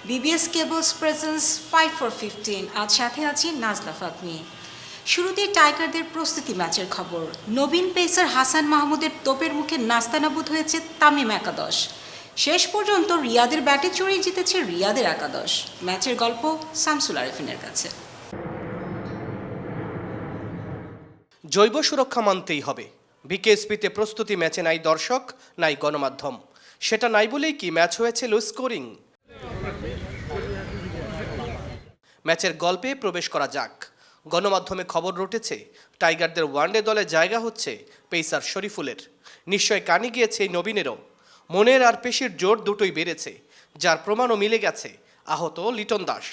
BBS cables presence 5 for 15 আজ সাথে আছি নাজলা ফাতমি। শুরুতেই টাইগারদের প্রস্তুতি ম্যাচের খবর। নবীন পেসার হাসান মাহমুদের তোপের মুখে নাস্তানাবুদ হয়েছে তামিম একাদশ। শেষ পর্যন্ত রিয়াদের ব্যাটে চড়িয়ে জিতেছে রিয়াদের একাদশ। ম্যাচের গল্প শামসুল আরেফিনের কাছে। জৈব সুরক্ষা মানতেই হবে। বিকেএসপিতে প্রস্তুতি ম্যাচে নাই দর্শক, নাই গণমাধ্যম। সেটা নাই বলেই কি ম্যাচ হয়েছে লো স্কোরিং। ম্যাচের গল্পে প্রবেশ করা যাক। গণমাধ্যমে খবর রটেছে টাইগারদের ওয়ানডে দলে জায়গা হচ্ছে পেসার শরীফুলের। নিশ্চয় কানে গিয়েছে এই নবীনেরও। মনের আর পেশির জোর দুটোই বেড়েছে, যার প্রমাণও মিলে গেছে আহত লিটন দাস।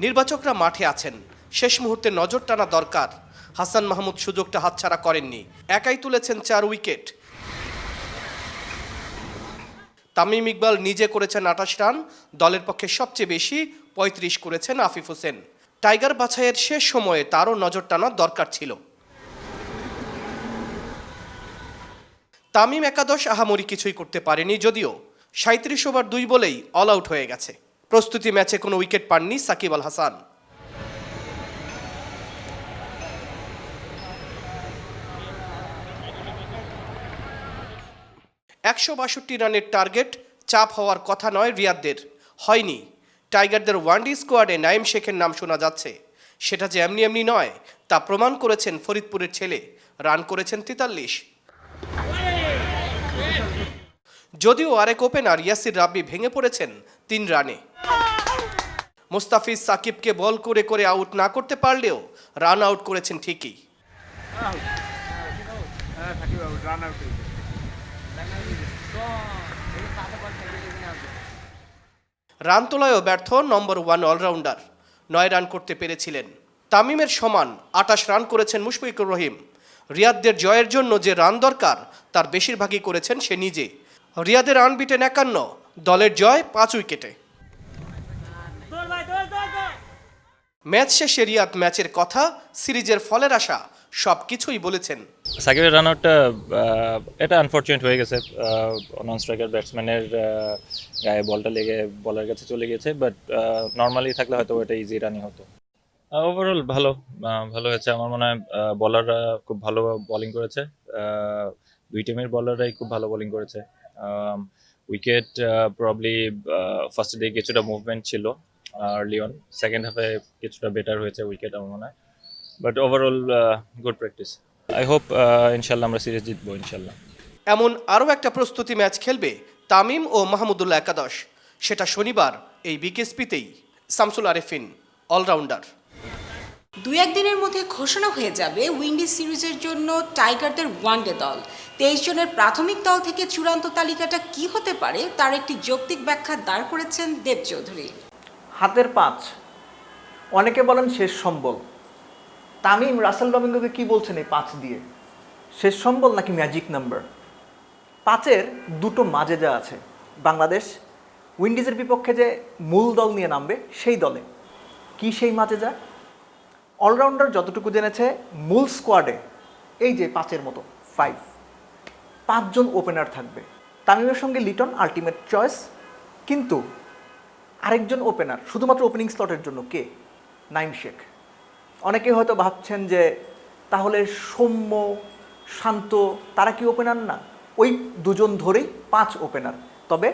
নির্বাচকরা মাঠে আছেন, শেষ মুহূর্তে নজর টানা দরকার। হাসান মাহমুদ সুযোগটা হাতছাড়া করেননি, একাই তুলেছেন 4 উইকেট। তামিম ইকবাল নিজে করেছেন 28 রান, দলের পক্ষে সবচেয়ে বেশি 35 করেছেন আফিফ হোসেন। টাইগার বাছাইয়ের শেষ সময়ে তারও নজর টানার দরকার ছিল। তামিম একাদশ আহামরি কিছুই করতে পারেনি, যদিও 37 ওভার 2 বলেই অল আউট হয়ে গেছে। প্রস্তুতি ম্যাচে কোনো উইকেট পাননি সাকিব আল হাসান। $162 রানের টার্গেট চাপ হওয়ার কথা নয় রিয়াদদের, হয়নি। টাইগারদের ওয়ানডে স্কোয়াডে নাইম শেখের নাম শোনা যাচ্ছে। সেটা যে এমনি এমনি নয় তা প্রমাণ করেছেন ফরিদপুরের ছেলে। রান করেছেন 43। যদিও আরেক ওপেনার ইয়াসির রাব্বি ভেঙে পড়েছেন 3 রানে। মুস্তাফিজ সাকিবকে বল করে করে আউট না করতে পারলেও রান আউট করেছেন ঠিকই। রান তোলায়ও ব্যর্থ নম্বর 1 অলরাউন্ডার। 9 রান করতে পেরেছিলেন। তামিমের সমান 28 রান করেছেন মুশফিকুর রহিম। রিয়াদদের জয়ের জন্য যে রান দরকার তার বেশিরভাগই করেছেন সে নিজে। রিয়াদের আনবিটেন 51, দলের জয় 5 উইকেটে। ম্যাচ শেষে রিয়াদ ম্যাচের কথা, সিরিজের ফলের আশা সবকিছুই বলেছেন। সাকিবের রান আউটটা এটা আনফর্চুনেট হয়ে গেছে। নন স্ট্রাইকার ব্যাটসম্যানের গায়ে বলটা লেগে বলার কাছে চলে গেছে, বাট নর্মালি থাকলে হয়তো এটা ইজি রানই হতো। ওভারঅল ভালো হয়েছে। আমার মনে হয় বলাররা খুব ভালো বোলিং করেছে। দুই টিমের বলাররাই খুব ভালো বোলিং করেছে। উইকেট প্রবলি ফার্স্ট ডে কিছুটা মুভমেন্ট ছিল আর্লি অন, সেকেন্ড হাফে কিছুটা বেটার হয়েছে উইকেট আমার মনে হয়। But overall good practice. I hope ইনশাল্লাহ আমরা সিরিজ জিতবো ইনশাল্লাহ। এমন আরও একটা প্রস্তুতি ম্যাচ খেলবে তামিম ও মাহমুদুল্লাহ একাদশ। সেটা শনিবার এই বিকেএসপিতেই। শামসুল আরেফিন, অলরাউন্ডার। 2-1 দিনের মধ্যে ঘোষণা হয়ে যাবে উইন্ডিজ সিরিজের জন্য টাইগারদের ওয়ানডে দল। 23 জনের প্রাথমিক দল থেকে চূড়ান্ত তালিকাটা কি হতে পারে তার একটি যৌক্তিক ব্যাখ্যা দাঁড় করেছেন দেব চৌধুরী। হাতের 5, অনেকে বলেন শেষ সম্বল। তামিম রাসেল ডমিঙ্গোকে কি বলছেন এই 5 দিয়ে? শেষ সম্বল নাকি ম্যাজিক নাম্বার? 5-এর দুটো মাজেজা আছে। বাংলাদেশ উইন্ডিজের বিপক্ষে যে মূল দল নিয়ে নামবে সেই দলে কি সেই মাজেজা? অলরাউন্ডার যতটুকু জেনেছে মূল স্কোয়াডে এই যে 5-এর মতো 5 জন ওপেনার থাকবে। তামিমের সঙ্গে লিটন আলটিমেট চয়েস, কিন্তু আরেকজন ওপেনার শুধুমাত্র ওপেনিং স্লটের জন্য কে? নাইম শেখ। অনেকে হয়তো ভাবছেন যে তাহলে সৌম্য, শান্ত তারা কি ওপেনার না? ওই দুজন ধরেই 5 ওপেনার। তবে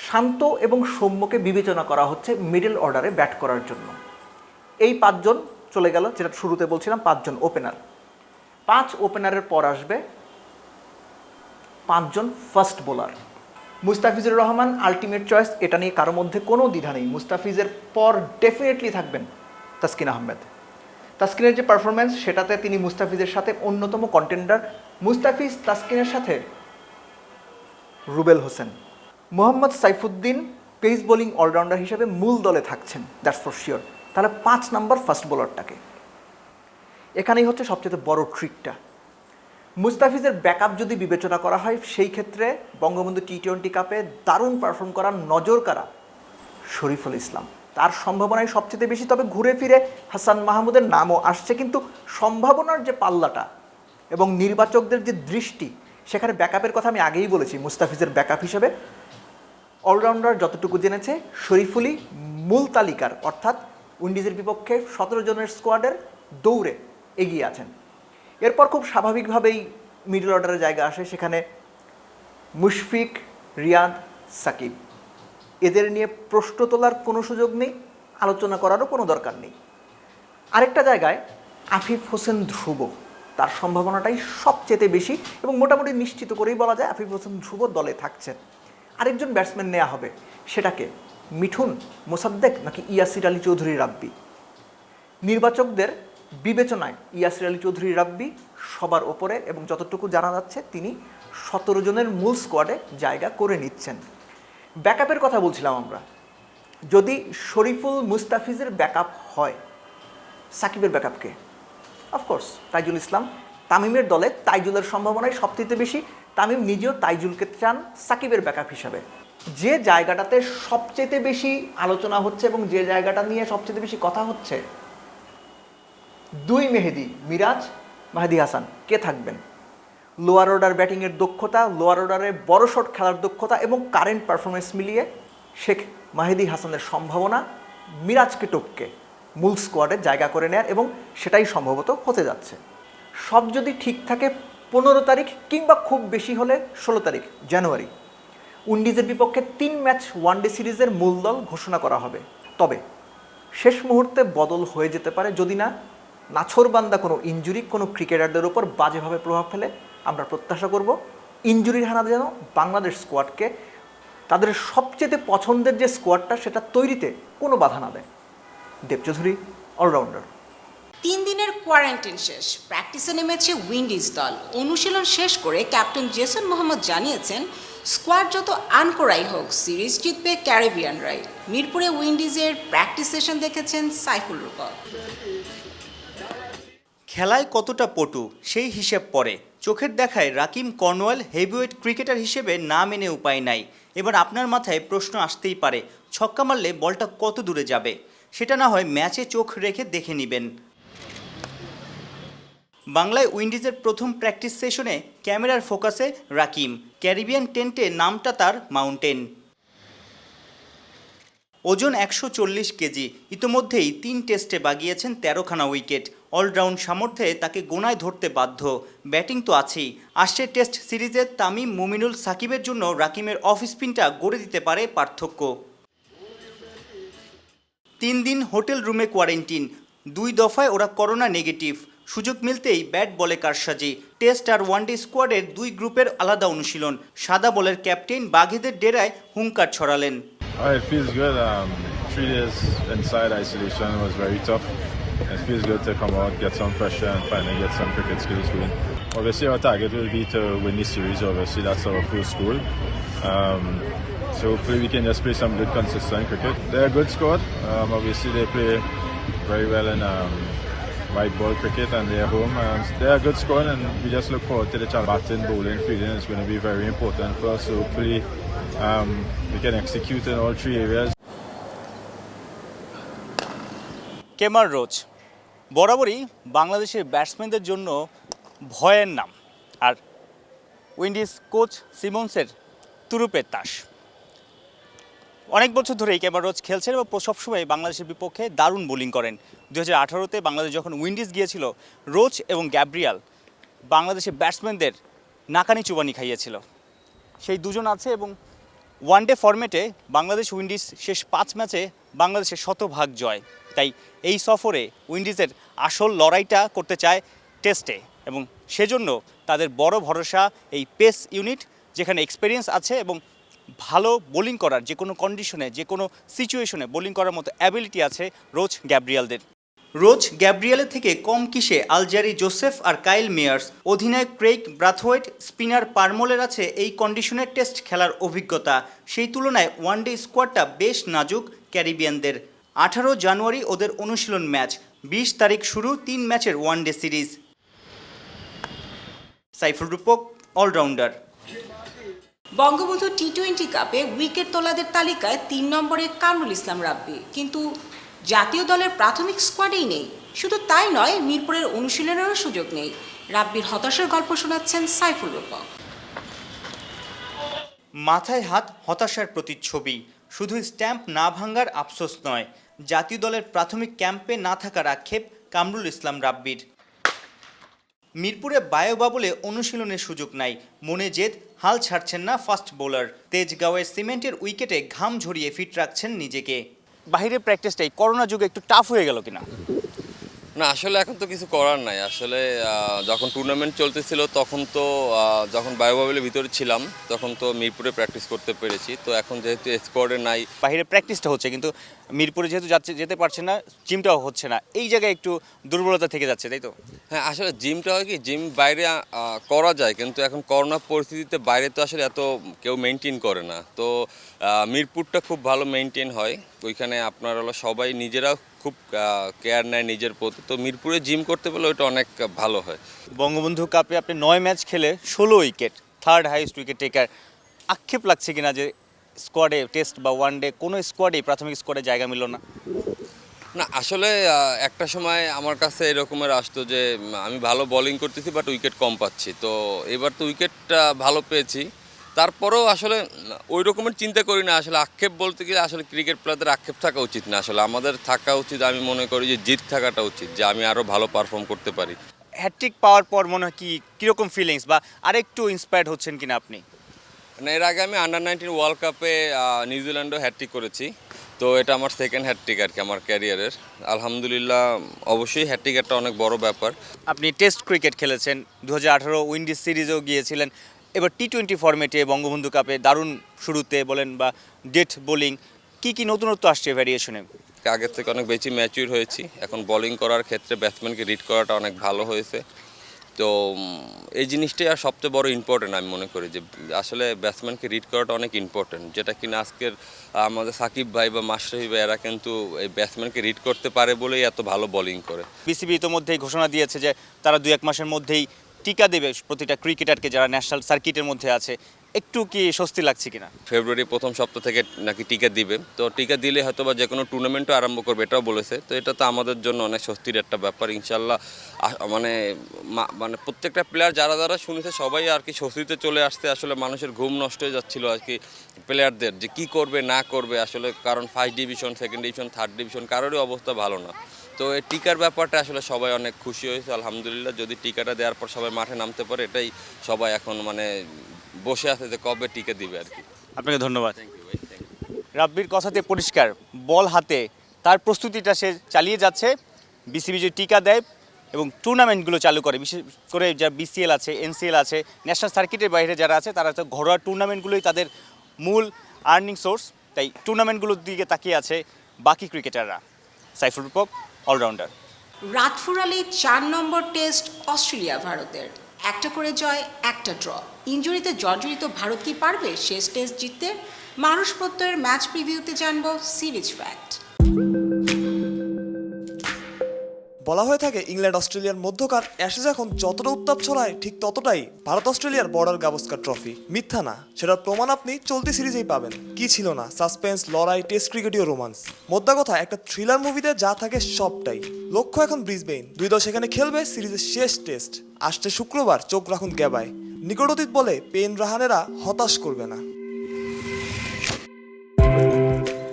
শান্ত এবং সৌম্যকে বিবেচনা করা হচ্ছে মিডল অর্ডারে ব্যাট করার জন্য। এই 5 জন চলে গেল, যেটা শুরুতে বলছিলাম 5 জন ওপেনার। 5 ওপেনারের পর আসবে 5 জন first bowler. Mustafizur Rahman ultimate choice, এটা নিয়ে কারোর মধ্যে কোনো দ্বিধা নেই। মুস্তাফিজের পর ডেফিনেটলি থাকবেন তাসকিন আহমেদ। তাসকিনের যে পারফরমেন্স সেটাতে তিনি মুস্তাফিজের সাথে অন্যতম কন্টেন্ডার। মুস্তাফিজ তাসকিনের সাথে Rubel Hossain. Mohammad Saifuddin pace bowling allrounder হিসেবে মূল দলে থাকছেন, দ্যাটস ফর শিওর। তাহলে 5 নম্বর ফার্স্ট বোলারটাকে, এখানেই হচ্ছে সবচেয়ে বড় ট্রিকটা। মুস্তাফিজের ব্যাকআপ যদি বিবেচনা করা হয় সেই ক্ষেত্রে বঙ্গবন্ধু টি-20 কাপে দারুণ পারফর্ম করা নজর কাড়া শরীফুল ইসলাম, তার সম্ভাবনাই সবচেয়ে বেশি। তবে ঘুরে ফিরে হাসান মাহমুদের নামও আসছে, কিন্তু সম্ভাবনার যে পাল্লাটা এবং নির্বাচকদের যে দৃষ্টি, সেখানে ব্যাকআপের কথা আমি আগেই বলেছি। মুস্তাফিজের ব্যাকআপ হিসেবে অলরাউন্ডার যতটুকু জেনেছে, শরীফুলই মূল তালিকার অর্থাৎ উইন্ডিজের বিপক্ষে 17 জনের স্কোয়াডের দৌড়ে এগিয়ে আছেন। এরপর খুব স্বাভাবিকভাবেই মিডল অর্ডারের জায়গা আসে, সেখানে মুশফিক, রিয়াদ, সাকিব। এদের নিয়ে প্রশ্ন তোলার কোনো সুযোগ নেই, আলোচনা করারও কোনো দরকার নেই। আরেকটা জায়গায় আফিফ হোসেন ধ্রুব, তার সম্ভাবনাটাই সবচেয়ে বেশি এবং মোটামুটি নিশ্চিত করেই বলা যায় আফিফ হোসেন ধ্রুব দলে থাকছেন। আরেকজন ব্যাটসম্যান নেওয়া হবে, সেটাকে মিঠুন, মোসাদ্দেক নাকি ইয়াসির আলী চৌধুরী রাব্বি। নির্বাচকদের বিবেচনায় ইয়াসির আলী চৌধুরী রাব্বি সবার ওপরে এবং যতটুকু জানা যাচ্ছে তিনি 17 জনের মূল স্কোয়াডে জায়গা করে নিচ্ছেন। ব্যাকআপের কথা বলছিলাম আমরা, যদি শরীফুল মুস্তাফিজের ব্যাকআপ হয়, সাকিবের ব্যাকআপকে অফকোর্স তাইজুল ইসলাম। তামিমের দলে তাইজুলের সম্ভাবনাই সবচেয়ে বেশি। তামিম নিজেও তাইজুলকে চান সাকিবের ব্যাকআপ হিসাবে। যে জায়গাটাতে সবচেয়ে বেশি আলোচনা হচ্ছে এবং যে জায়গাটা নিয়ে সবচেয়ে বেশি কথা হচ্ছে, দুই মেহেদি, মিরাজ, মাহেদী হাসান, কে থাকবেন? লোয়ার অর্ডার ব্যাটিংয়ের দক্ষতা, লোয়ার অর্ডারে বড় শট খেলার দক্ষতা এবং কারেন্ট পারফরমেন্স মিলিয়ে শেখ মাহেদী হাসানের সম্ভাবনা মিরাজকে টপকে মূল স্কোয়াডে জায়গা করে নেয়ার, এবং সেটাই সম্ভবত হতে যাচ্ছে। সব যদি ঠিক থাকে 15 তারিখ কিংবা খুব বেশি হলে 16 তারিখ জানুয়ারি উইন্ডিজের বিপক্ষে 3 ম্যাচ ওয়ানডে সিরিজের মূল দল ঘোষণা করা হবে। তবে শেষ মুহূর্তে বদল হয়ে যেতে পারে যদি না নাছোড়বান্দা কোনো ইনজুরি কোনো ক্রিকেটারদের উপর বাজেভাবে প্রভাব ফেলে। আমরা প্রত্যাশা করব ইনজুরির হানা যেন বাংলাদেশ স্কোয়াডকে তাদের সবচেয়ে পছন্দের যে স্কোয়াডটা সেটা তৈরিতে কোনো বাধা না দেয়। দেব চৌধুরী, অলরাউন্ডার। 3 দিনের কোয়ারেন্টাইন শেষ, প্র্যাকটিসে নেমেছে উইন্ডিজ দল। অনুশীলন শেষ করে ক্যাপ্টেন জেসন মোহাম্মদ জানিয়েছেন স্কোয়াড যত আনকোড়াই হোক সিরিজ জিতবে ক্যারিবিয়ানরাই। মিরপুরে উইন্ডিজের প্র্যাকটিস সেশন দেখেছেন সাইফুল রূপক। খেলায় কতটা পটু সেই হিসেব পরে চোখের দেখায় রাকিম কর্নওয়াল হেভিওয়েট ক্রিকেটার হিসেবে নাম এনে উপায় নাই। এবার আপনার মাথায় প্রশ্ন আসতেই পারে, ছক্কা মারলে বলটা কত দূরে যাবে? সেটা না হয় ম্যাচে চোখ রেখে দেখে নেবেন। বাংলায় উইন্ডিজের প্রথম প্র্যাকটিস সেশনে ক্যামেরার ফোকাসে রাকিম। ক্যারিবিয়ান টেন্টে নামটা তার মাউন্টেন। ওজন 140 কেজি। ইতোমধ্যেই 3 টেস্টে বাগিয়েছেন 13খানা উইকেট। অলরাউন্ড সামর্থ্যে তাকে গোনায় ধরতে বাধ্য। ব্যাটিং তো আছেই, আসছে টেস্ট সিরিজে তামিম, মুমিনুল, সাকিবের জন্য রাকিমের অফ স্পিনটা গড়ে দিতে পারে পার্থক্য। 3 দিন হোটেল রুমে কোয়ারেন্টিন, 2 দফায় ওরা করোনা নেগেটিভ। সুযোগ মিলতেই ব্যাট বলে কারসাজি। টেস্ট আর ওয়ানডে স্কোয়াডের 2 গ্রুপের আলাদা অনুশীলন। সাদা বলের ক্যাপ্টেন বাঘেদের ডেরায় হুঙ্কার ছড়ালেন। It feels good. 3 days inside isolation was very tough. It feels good to come out, get some fresh air and finally get some cricket skills going. Obviously our target will be to win the series, obviously that's our full goal. So hopefully we can just play some good consistent cricket. They're a good squad. Obviously they play very well in white ball cricket and they're home. They're a good squad and we just look forward to the challenge. Batting, bowling, fielding is going to be very important for us. So hopefully we can execute in all 3 areas. Kemar Roach বরাবরই বাংলাদেশের ব্যাটসম্যানদের জন্য ভয়ের নাম, আর Windies coach সিমন্সের তুরুপের তাস। অনেক বছর ধরেই কেমার রোচ খেলছেন এবং সবসময় বাংলাদেশের বিপক্ষে দারুণ বোলিং করেন। 2018-তে বাংলাদেশ যখন উইন্ডিজ গিয়েছিল, রোচ এবং গ্যাব্রিয়াল বাংলাদেশের ব্যাটসম্যানদের নাকানি চুবানি খাইয়েছিল। সেই দুজন আছে এবং ওয়ানডে ফরম্যাটে বাংলাদেশ উইন্ডিজ শেষ 5 ম্যাচে বাংলাদেশের 100% জয়। তাই এই সফরে উইন্ডিজের আসল লড়াইটা করতে চায় টেস্টে এবং সেজন্য তাদের বড় ভরসা এই পেস ইউনিট, যেখানে এক্সপিরিয়েন্স আছে এবং ভালো বোলিং করার যে কোনো কন্ডিশনে যে কোনো সিচুয়েশনে বোলিং করার মতো অ্যাবিলিটি আছে রোচ গ্যাব্রিয়ালদের। রোচ গ্যাব্রিয়ালের থেকে কম কিসে আলজারি জোসেফ আর কাইল মেয়ার্স? অধিনায়ক ক্রেইগ ব্রাথওয়েট, স্পিনার পারমোলের আছে এই কন্ডিশনের টেস্ট খেলার অভিজ্ঞতা। সেই তুলনায় ওয়ানডে স্কোয়াডটা বেশ নাজুক ক্যারিবিয়ানদের। 18 জানুয়ারি ওদের অনুশীলন ম্যাচ, 20 তারিখ শুরু 3 ম্যাচের ওয়ানডে সিরিজ। সাইফুল রূপক, অলরাউন্ডার। বঙ্গবন্ধু টি-20 কাপে উইকেট তোলাদের তালিকায় 3 নম্বরে কামরুল ইসলাম রাব্বি, কিন্তু জাতীয় দলের প্রাথমিক স্কোয়াডেই নেই। শুধু তাই নয়, মিরপুরের অনুশীলনেরও সুযোগ নেই। রাব্বির হতাশার গল্প শোনাচ্ছেন সাইফুল রূপক। মাথায় হাত, হতাশার প্রতিচ্ছবি। শুধু স্ট্যাম্প না ভাঙার আফসোস নয়, জাতীয় দলের প্রাথমিক ক্যাম্পে না থাকার আক্ষেপ কামরুল ইসলাম রাব্বির। মিরপুরে বায়োবাবলে অনুশীলনের সুযোগ নাই, মনে জেদ, হাল ছাড়ছেন না ফাস্ট বোলার। তেজগাঁওয়ের সিমেন্টের উইকেটে ঘাম ঝরিয়ে ফিট রাখছেন নিজেকে। বাইরের প্র্যাকটিসটাই করোনা যুগে একটু টাফ হয়ে গেল কিনা? না, আসলে এখন তো কিছু করার নাই। আসলে যখন টুর্নামেন্ট চলতেছিল তখন তো যখন বায়োবাবলের ভিতরে ছিলাম তখন তো মিরপুরে প্র্যাকটিস করতে পেরেছি। তো এখন যেহেতু স্কোয়াডে নাই, বাইরে প্র্যাকটিসটা হচ্ছে কিন্তু মিরপুরে যেহেতু যেতে পারছে না, জিমটাও হচ্ছে না, এই জায়গায় একটু দুর্বলতা থেকে যাচ্ছে, তাই তো? হ্যাঁ, আসলে জিমটা হয় কি, জিম বাইরে করা যায়, কিন্তু এখন করোনা পরিস্থিতিতে বাইরে তো আসলে এত কেউ মেনটেন করে না। তো মিরপুরটা খুব ভালো মেনটেন হয়, ওইখানে আপনার হলো সবাই নিজেরাও খুব কেয়ার নেয় নিজের প্রতি। তো মিরপুরে জিম করতে পারলে ওইটা অনেক ভালো হয়। বঙ্গবন্ধু কাপে আপনি 9 ম্যাচ খেলে 16 wicket, third highest wicket taker. আক্ষেপ লাগছে কিনা যে স্কোয়াডে টেস্ট বা ওয়ানডে কোনো স্কোয়াডে প্রাথমিক স্কোয়াডে জায়গা মিলল না? না, আসলে একটা সময় আমার কাছে এরকমের আসতো যে আমি ভালো বোলিং করতেছি বাট উইকেট কম পাচ্ছি। তো এবার তো উইকেটটা ভালো পেয়েছি, তারপরেও আসলে ওই রকমের চিন্তা করি না। আসলে আক্ষেপ বলতে গেলে আসলে ক্রিকেট প্লেয়ারদের আক্ষেপ থাকা উচিত না। আসলে আমাদের থাকা উচিত, আমি মনে করি যে জিত থাকাটা উচিত, যে আমি আরও ভালো পারফর্ম করতে পারি। হ্যাট্রিক পাওয়ার পর মনে হয় কীরকম ফিলিংস, বা আরেকটু ইন্সপায়ার্ড হচ্ছেন কিনা আপনি? মানে এর আগে আমি আন্ডার-19 ওয়ার্ল্ড কাপে নিউজিল্যান্ডও হ্যাট্রিক করেছি। তো এটা আমার সেকেন্ড হ্যাট্রিক আর কি আমার ক্যারিয়ারের। আলহামদুলিল্লাহ, অবশ্যই হ্যাট্রিক একটা অনেক বড় ব্যাপার। আপনি টেস্ট ক্রিকেট খেলেছেন, 2018 উইন্ডিজ সিরিজেও গিয়েছিলেন, এবার টি-20 ফরম্যাটে বঙ্গবন্ধু কাপে দারুণ শুরুতে বলেন বা ডেথ বোলিং, কি নতুনত্ব আসছে ভ্যারিয়েশনে? আগের থেকে অনেক বেশি ম্যাচিউর হয়েছি। এখন বোলিং করার ক্ষেত্রে ব্যাটসম্যানকে রিড করাটা অনেক ভালো হয়েছে। তো এই জিনিসটাই আর সবচেয়ে বড় ইম্পর্টেন্ট আমি মনে করি, যে আসলে ব্যাটসম্যানকে রিড করাটা অনেক ইম্পর্টেন্ট, যেটা কিনা আজকের আমাদের সাকিব ভাই বা মাশরাফি ভাই এরা কিন্তু এই ব্যাটসম্যানকে রিড করতে পারে বলেই এত ভালো বোলিং করে। বিসিবি ইতোমধ্যেই ঘোষণা দিয়েছে যে তারা 2-1 মাসের মধ্যেই টিকা দেবে প্রতিটা ক্রিকেটারকে যারা ন্যাশনাল সার্কিটের মধ্যে আছে। একটু কি স্বস্তি লাগছে কিনা? ফেব্রুয়ারি প্রথম সপ্তাহ থেকে নাকি টিকা দিবে, তো টিকা দিলে হয়তো বা যে কোনো টুর্নামেন্টও আরম্ভ করবে, এটাও বলেছে। তো এটা তো আমাদের জন্য অনেক স্বস্তির একটা ব্যাপার ইনশাল্লাহ। মানে প্রত্যেকটা প্লেয়ার যারা শুনেছে সবাই আর কি স্বস্তিতে চলে আসতে। আসলে মানুষের ঘুম নষ্ট হয়ে যাচ্ছিল আর কি প্লেয়ারদের, যে কি করবে না করবে আসলে, কারণ first division, second division, third division কারোরই অবস্থা ভালো না। তো এই টিকার ব্যাপারটা আসলে সবাই অনেক খুশি হয়েছে আলহামদুলিল্লাহ। যদি টিকাটা দেওয়ার পর সবাই মাঠে নামতে পারে, এটাই সবাই এখন মানে বসে আছে যে কবে টিকা দিবে আর কি। আপনাকে ধন্যবাদ। রাব্বির কথাতে পরিষ্কার, বল হাতে তার প্রস্তুতিটা সে চালিয়ে যাচ্ছে। বিসিবি যদি টিকা দেয় এবং টুর্নামেন্টগুলো চালু করে, বিশেষ করে যা বিসিএল আছে, এনসিএল আছে, ন্যাশনাল সার্কিটের বাইরে যারা আছে, তারা তো ঘরোয়া টুর্নামেন্টগুলোই তাদের মূল আর্নিং সোর্স। তাই টুর্নামেন্টগুলোর দিকে তাকিয়ে আছে বাকি ক্রিকেটাররা। সাইফুল রূপক, অলরাউন্ডার। রাত ফুরালে 4 নম্বর টেস্ট অস্ট্রেলিয়া ভারতের, একটা করে জয়, একটা ড্র। ইনজুরিতে জর্জরিত ভারত কি পারবে শেষ টেস্ট জিততে? মানুষ প্রত্যয়ের ম্যাচ প্রিভিউতে জানবো সিরিজ ফ্যাক্ট। বলা হয়ে থাকে ইংল্যান্ড অস্ট্রেলিয়ার মধ্যকার অ্যাশেজ এখন যতটা উত্তাপ ছড়ায় ঠিক ততটাই ভারত অস্ট্রেলিয়ার বর্ডার গাভাস্কার ট্রফি। মিথ্যা না, সেটার প্রমাণ আপনি চলতি সিরিজেই পাবেন। কি ছিল না সাসপেন্স, লড়াই, টেস্ট ক্রিকেটীয় রোমান্স। মোদ্দা কথা, একটা থ্রিলার মুভিতে যা থাকে সবটাই। লক্ষ্য এখন ব্রিসবেইন, দুই দল সেখানে খেলবে সিরিজের শেষ টেস্ট। আসছে শুক্রবার, চোখ রাখুন গ্যাবায়। নিকট অতীত বলে পেন রাহানেরা হতাশ করবে না।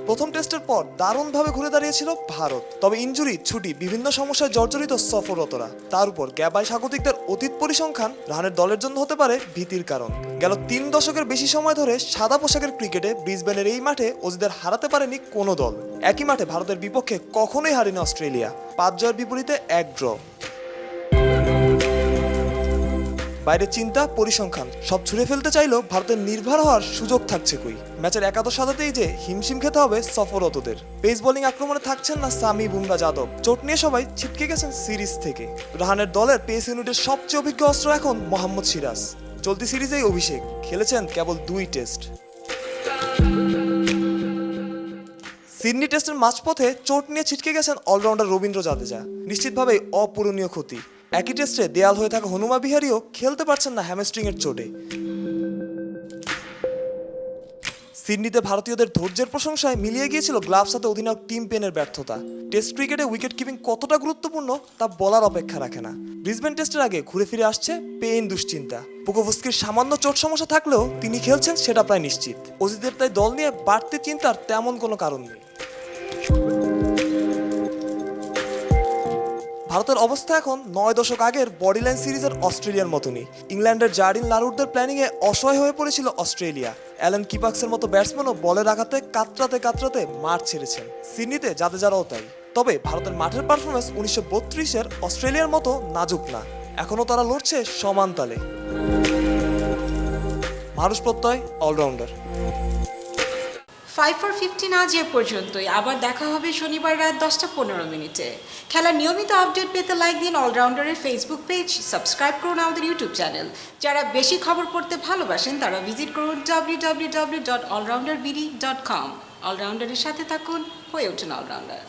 প্রথম টেস্টের পর দারুণভাবে ঘুরে দাঁড়িয়েছিল ভারত, তবে ইনজুরি, ছুটি, বিভিন্ন সমস্যায় জর্জরিত সফররতরা। তার উপর গ্যাবায় স্বাগতিকদের অতীত পরিসংখ্যান রাহানের দলের জন্য হতে পারে ভীতির কারণ। গেল 3 দশকের বেশি সময় ধরে সাদা পোশাকের ক্রিকেটে ব্রিসবেনের এই মাঠে অজিদের হারাতে পারেনি কোনো দল। একই মাঠে ভারতের বিপক্ষে কখনোই হারেনি অস্ট্রেলিয়া, 5 জয়ের বিপরীতে 1 ড্র। বাইরে চিন্তা, পরিসংখ্যান সব ছুঁড়ে ফেলতে চাইলেও ভারতের নির্ভর হওয়ার সুযোগ থাকছে কই। ম্যাচের একাদশ সাজাতেই যে হিমশিম খেতে হবে সফররতদের। পেস বোলিং আক্রমণে থাকছেন না সামি, বুমরা, যাদব। চোট নিয়ে সবাই ছিটকে গেছেন সিরিজ থেকে। রাহানের দলের পেস ইউনিটের সবচেয়ে অভিজ্ঞ অস্ত্র এখন মোহাম্মদ সিরাজ। চলতি সিরিজেই অভিষেক, খেলেছেন কেবল 2 টেস্ট। সিডনি টেস্টের মাঝপথে চোট নিয়ে ছিটকে গেছেন অলরাউন্ডার রবীন্দ্র জাদেজা। নিশ্চিতভাবেই অপূরণীয় ক্ষতি। একই টেস্টে দেয়াল হয়ে থাকা হনুমা বিহারীও খেলতে পারছেন না হ্যামস্ট্রিংয়ের চোটে। সিডনিতে ভারতীয়দের ধৈর্যের প্রশংসায় মিলিয়ে গিয়েছিল গ্লাভস হাতে অধিনায়ক টিম পেনের ব্যর্থতা। টেস্ট ক্রিকেটে উইকেট কিপিং কতটা গুরুত্বপূর্ণ তা বলার অপেক্ষা রাখে না। ব্রিসবেন টেস্টের আগে ঘুরে ফিরে আসছে পেন দুশ্চিন্তা। পুকোভস্কির সামান্য চোট সমস্যা থাকলেও তিনি খেলছেন সেটা প্রায় নিশ্চিত। অজিতের তাই দল নিয়ে বাড়তি চিন্তার তেমন কোনো কারণ নেই। ভারতের অবস্থা এখন 9 দশক আগের বডিলাইন সিরিজের অস্ট্রেলিয়ার মতনই। ইংল্যান্ডের জার্ডিন লারুডদের প্ল্যানিংয়ে অসহায় হয়ে পড়েছিল অস্ট্রেলিয়া। অ্যালেন কিপাক্সের মতো ব্যাটসম্যানও বলের আঘাতে কাতরাতে মাঠ ছেড়েছেন। সিডনিতে জাদেজারাও তাই। তবে ভারতের মাঠের পারফরমেন্স 1932-এর অস্ট্রেলিয়ার মতো নাজুক না। এখনও তারা লড়ছে সমান তালে। মারুষ প্রত্যয় অলরাউন্ডার। 5 for 15 আজ এ পর্যন্তই। আবার দেখা হবে শনিবার রাত 10:15 খেলার নিয়মিত আপডেট পেতে লাইক দিন অলরাউন্ডারের ফেসবুক পেজ, সাবস্ক্রাইব করুন আমাদের ইউটিউব চ্যানেল। যারা বেশি খবর পড়তে ভালোবাসেন তারা ভিজিট করুন www.allrounderbd.com। অলরাউন্ডারের সাথে থাকুন, হয়ে উঠুন অলরাউন্ডার।